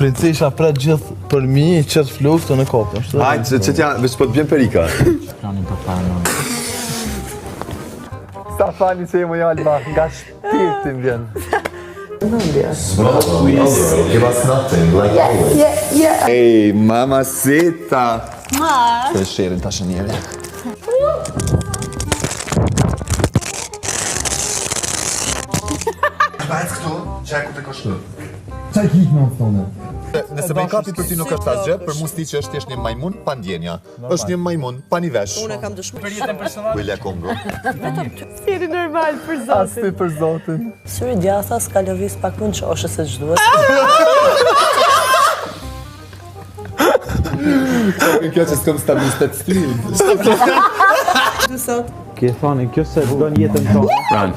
princesha pret gjithë për mi, qëtë fluktën e kopën. Hajtë, që t'ja, veç po t'bjen perika. Plani për parë. Sa fani që jemi Alba, nga shpirtin vjen. Give us nothing, like always. Yeah. Ej, mamacita. Të shirin të shënjeri. Bajtë këtu, qaj ku të kështu. Qaj hikë në thonë? Nëse make-upi për ty nuk është asgjë, për mu sti që është thjesht një majmun pa ndjenja. Është një majmun pa një vesh. Unë kam dëshmuar. Për jetën personale. Wilja Kongo. Jeni normal për zotin. Asti për zotin. Syri djatha s'ka lëviz pak më në qoshë se ç'duhet. Kjo që s'kom stabilitet stilin. Du sot. Kje thani, kjo se do një jetën tonë. Pranë.